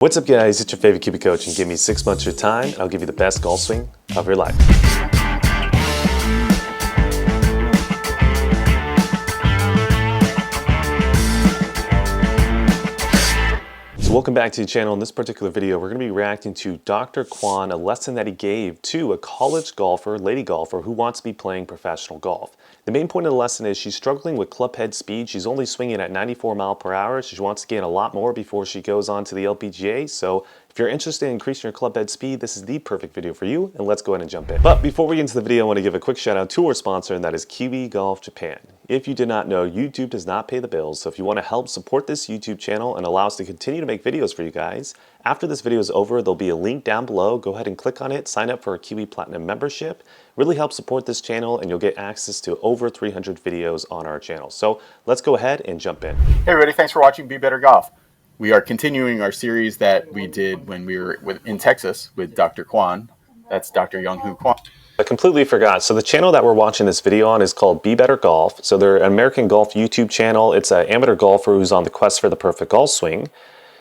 What's up guys, it's your favorite QB coach, and give me 6 months of your time and I'll give you the best golf swing of your life. So welcome back to the channel. In this particular video, we're going to be reacting to Dr. Kwon, a lesson that he gave to a college golfer, lady golfer, who wants to be playing professional golf. The main point of the lesson is she's struggling with club head speed. She's only swinging at 94 miles per hour. She wants to gain a lot more before she goes on to the LPGA. So if you're interested in increasing your club head speed, this is the perfect video for you, and let's go ahead and jump in. But before we get into the video, I want to give a quick shout out to our sponsor, and that is Kiwi Golf Japan. If you did not know, YouTube does not pay the bills, so if you want to help support this YouTube channel and allow us to continue to make videos for you guys, after this video is over, there'll be a link down below. Go ahead and click on it, sign up for a Kiwi Platinum membership. Really help support this channel, and you'll get access to over 300 videos on our channel. So let's go ahead and jump in. Hey everybody, thanks for watching Be Better Golf. We are continuing our series that we did when we were in Texas with Dr. Kwon. That's Dr. Young-Hoo Kwon. I completely forgot. So the channel that we're watching this video on is called Be Better Golf. So they're an American golf YouTube channel. It's an amateur golfer who's on the quest for the perfect golf swing.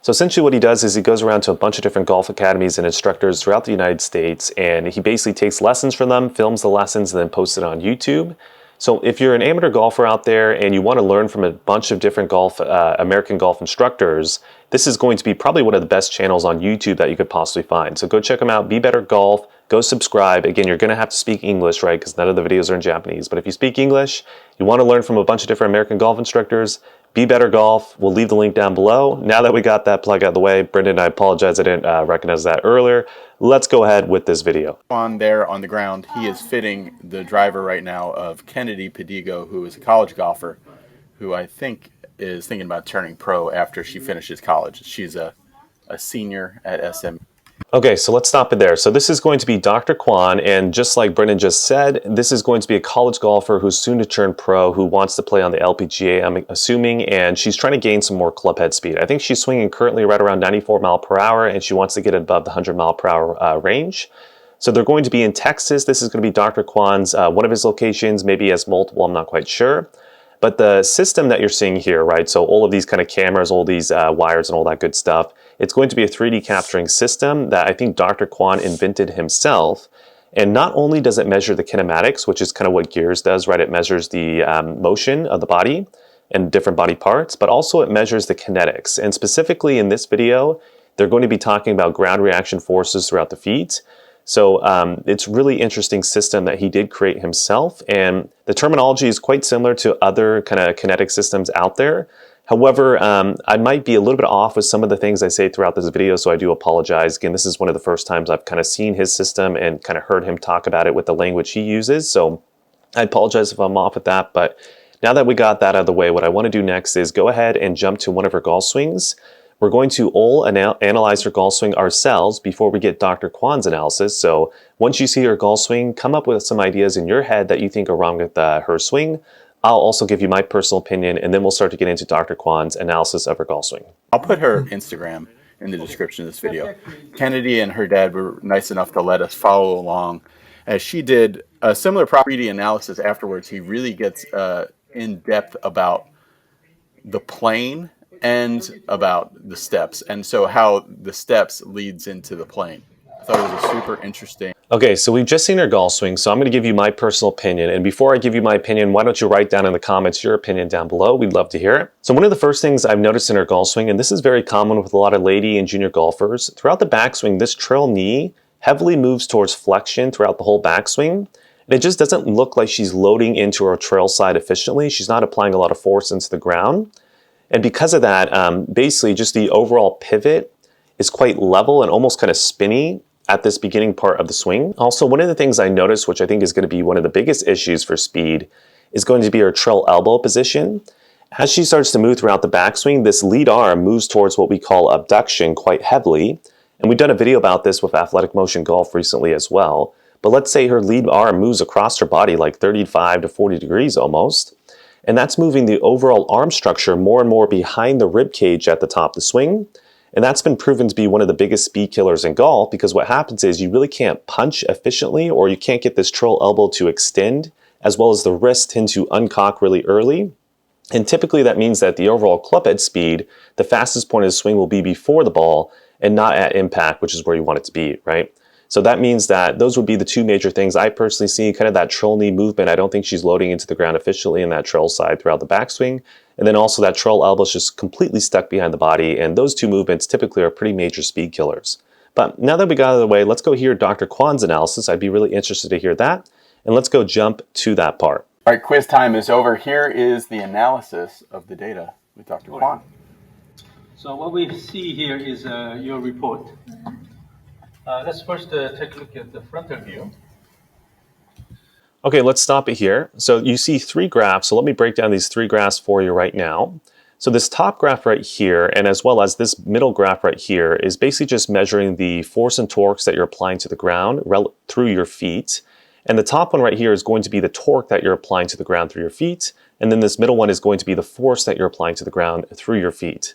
So essentially what he does is he goes around to a bunch of different golf academies and instructors throughout the United States, and he basically takes lessons from them, films the lessons, and then posts it on YouTube. So if you're an amateur golfer out there and you want to learn from a bunch of different American golf instructors, this is going to be probably one of the best channels on YouTube that you could possibly find. So go check them out, Be Better Golf, go subscribe. Again, you're going to have to speak English, right? Because none of the videos are in Japanese. But if you speak English, you want to learn from a bunch of different American golf instructors, Be Better Golf. We'll leave the link down below. Now that we got that plug out of the way, Brendan, I apologize I didn't recognize that earlier. Let's go ahead with this video. On there on the ground, he is fitting the driver right now of Kennedy Padigo, who is a college golfer, who I think is thinking about turning pro after she finishes college. She's a senior at SM. Okay, so let's stop it there. So this is going to be Dr. Kwon, and just like Brendan just said, this is going to be a college golfer who's soon to turn pro, who wants to play on the LPGA, I'm assuming, and she's trying to gain some more club head speed. I think she's swinging currently right around 94 miles per hour, and she wants to get above the 100 mile per hour range. So they're going to be in Texas. This is going to be Dr. Kwon's, one of his locations, maybe he has multiple, I'm not quite sure. But the system that you're seeing here, right, so all of these kind of cameras, all these wires and all that good stuff, it's going to be a 3D capturing system that I think Dr. Kwon invented himself. And not only does it measure the kinematics, which is kind of what gears does, right, it measures the motion of the body and different body parts, but also it measures the kinetics. And specifically in this video, they're going to be talking about ground reaction forces throughout the feet. So it's really interesting system that he did create himself, and the terminology is quite similar to other kind of kinetic systems out there. However, I might be a little bit off with some of the things I say throughout this video, so I do apologize. Again, this is one of the first times I've kind of seen his system and kind of heard him talk about it with the language he uses, so I apologize if I'm off with that. But now that we got that out of the way, what I want to do next is go ahead and jump to one of her golf swings. We're going to all analyze her golf swing ourselves before we get Dr. Kwon's analysis. So once you see her golf swing, come up with some ideas in your head that you think are wrong with her swing. I'll also give you my personal opinion, and then we'll start to get into Dr. Kwon's analysis of her golf swing. I'll put her Instagram in the description of this video. Kennedy and her dad were nice enough to let us follow along as she did a similar property analysis afterwards. He really gets in depth about the plane and about the steps, and so how the steps leads into the plane. I thought it was a super interesting. Okay, so we've just seen her golf swing, so I'm going to give you my personal opinion. And before I give you my opinion, why don't you write down in the comments your opinion down below? We'd love to hear it. So one of the first things I've noticed in her golf swing, and this is very common with a lot of lady and junior golfers, throughout the backswing, this trail knee heavily moves towards flexion throughout the whole backswing. And it just doesn't look like she's loading into her trail side efficiently. She's not applying a lot of force into the ground. And because of that, basically just the overall pivot is quite level and almost kind of spinny at this beginning part of the swing. Also, one of the things I noticed, which I think is going to be one of the biggest issues for speed, is going to be her trail elbow position. As she starts to move throughout the backswing, this lead arm moves towards what we call abduction quite heavily. And we've done a video about this with Athletic Motion Golf recently as well. But let's say her lead arm moves across her body like 35 to 40 degrees almost. And that's moving the overall arm structure more and more behind the rib cage at the top of the swing. And that's been proven to be one of the biggest speed killers in golf, because what happens is you really can't punch efficiently, or you can't get this trail elbow to extend, as well as the wrist tend to uncock really early. And typically that means that the overall club head speed, the fastest point of the swing will be before the ball, and not at impact, which is where you want it to be, right? So that means that those would be the two major things I personally see, kind of that trail knee movement. I don't think she's loading into the ground efficiently in that trail side throughout the backswing. And then also that trail elbow is just completely stuck behind the body. And those two movements typically are pretty major speed killers. But now that we got out of the way, let's go hear Dr. Kwon's analysis. I'd be really interested to hear that. And let's go jump to that part. All right, quiz time is over. Here is the analysis of the data with Dr. Kwon. So what we see here is your report. Let's first take a look at the frontal view. Okay, let's stop it here. So you see three graphs. So let me break down these three graphs for you right now. So this top graph right here, and as well as this middle graph right here, is basically just measuring the force and torques that you're applying to the ground through your feet. And the top one right here is going to be the torque that you're applying to the ground through your feet. And then this middle one is going to be the force that you're applying to the ground through your feet.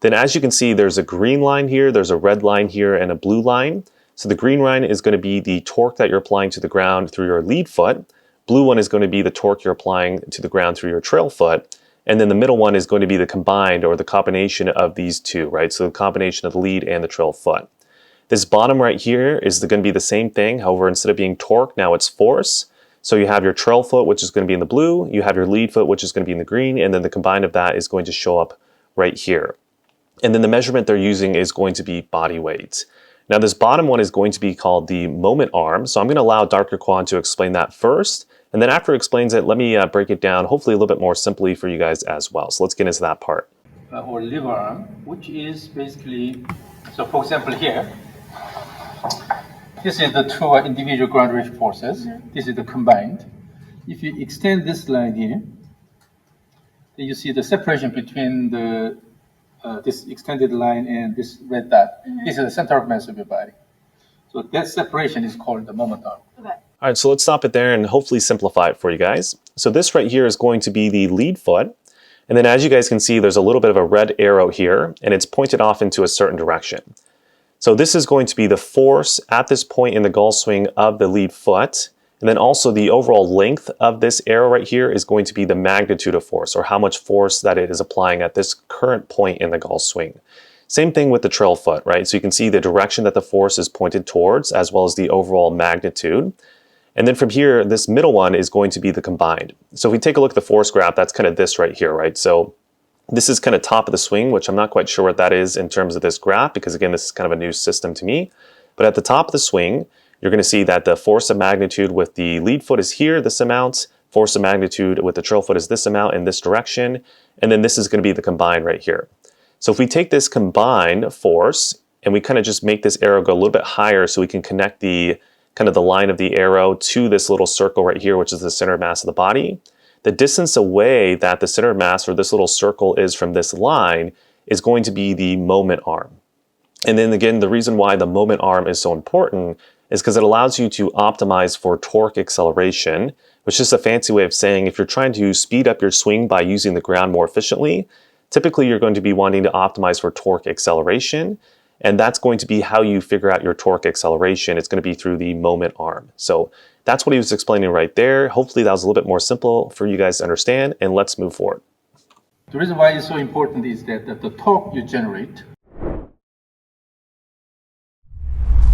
Then as you can see, there's a green line here, there's a red line here, and a blue line. So the green line is going to be the torque that you're applying to the ground through your lead foot. Blue one is going to be the torque you're applying to the ground through your trail foot. And then the middle one is going to be the combined or the combination of these two, right? So the combination of the lead and the trail foot. This bottom right here is going to be the same thing. However, instead of being torque, now it's force. So you have your trail foot, which is going to be in the blue. You have your lead foot, which is going to be in the green. And then the combined of that is going to show up right here. And then the measurement they're using is going to be body weight. Now this bottom one is going to be called the moment arm. So I'm going to allow Dr. Kwon to explain that first. And then after he explains it, let me break it down, hopefully a little bit more simply for you guys as well. So let's get into that part. Or lever arm, which is basically, so for example here, this is the two individual ground rate forces. This is the combined. If you extend this line here, then you see the separation between the this extended line and this red dot. This is the center of mass of your body. So that separation is called the moment arm. All right, so let's stop it there and hopefully simplify it for you guys. So this right here is going to be the lead foot. And then as you guys can see, there's a little bit of a red arrow here, and it's pointed off into a certain direction. So this is going to be the force at this point in the golf swing of the lead foot. And then also the overall length of this arrow right here is going to be the magnitude of force, or how much force that it is applying at this current point in the golf swing. Same thing with the trail foot, right? So you can see the direction that the force is pointed towards, as well as the overall magnitude. And then from here, this middle one is going to be the combined. So if we take a look at the force graph, that's kind of this right here, right? So this is kind of top of the swing, which I'm not quite sure what that is in terms of this graph, because again, this is kind of a new system to me. But at the top of the swing, you're going to see that the force of magnitude with the lead foot is here, this amount. Force of magnitude with the trail foot is this amount in this direction. And then this is going to be the combined right here. So if we take this combined force and we kind of just make this arrow go a little bit higher so we can connect the kind of the line of the arrow to this little circle right here, which is the center of mass of the body, the distance away that the center of mass or this little circle is from this line is going to be the moment arm. And then again, the reason why the moment arm is so important is because it allows you to optimize for torque acceleration, which is a fancy way of saying if you're trying to speed up your swing by using the ground more efficiently, typically you're going to be wanting to optimize for torque acceleration. And that's going to be how you figure out your torque acceleration. It's going to be through the moment arm. So that's what he was explaining right there. Hopefully that was a little bit more simple for you guys to understand, and let's move forward. The reason why it's so important is that the torque you generate.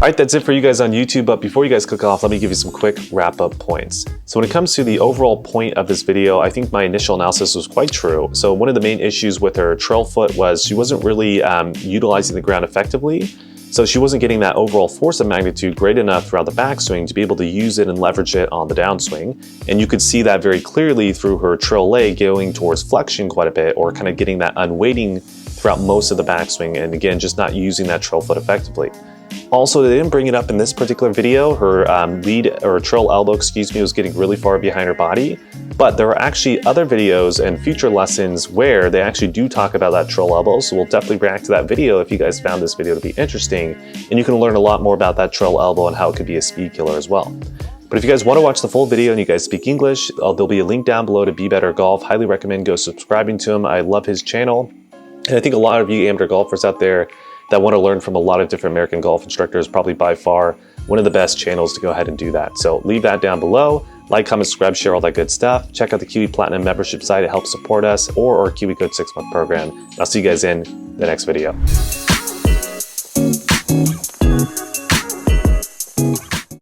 All right, that's it for you guys on YouTube, but before you guys click off, let me give you some quick wrap-up points. So when it comes to the overall point of this video, I think my initial analysis was quite true. So one of the main issues with her trail foot was she wasn't really utilizing the ground effectively. So she wasn't getting that overall force of magnitude great enough throughout the backswing to be able to use it and leverage it on the downswing. And you could see that very clearly through her trail leg going towards flexion quite a bit, or kind of getting that unweighting throughout most of the backswing. And again, just not using that trail foot effectively. Also, they didn't bring it up in this particular video. Her lead or trail elbow, was getting really far behind her body. But there are actually other videos and future lessons where they actually do talk about that trail elbow. So we'll definitely react to that video if you guys found this video to be interesting. And you can learn a lot more about that trail elbow and how it could be a speed killer as well. But if you guys want to watch the full video and you guys speak English, there'll be a link down below to Be Better Golf. Highly recommend go subscribing to him. I love his channel. And I think a lot of you amateur golfers out there that want to learn from a lot of different American golf instructors, probably by far one of the best channels to go ahead and do that. So leave that down below. Like, comment, subscribe, share, all that good stuff. Check out the Kiwi Platinum membership site. It helps support us, or our Kiwi Code 6-month program. I'll see you guys in the next video. ます。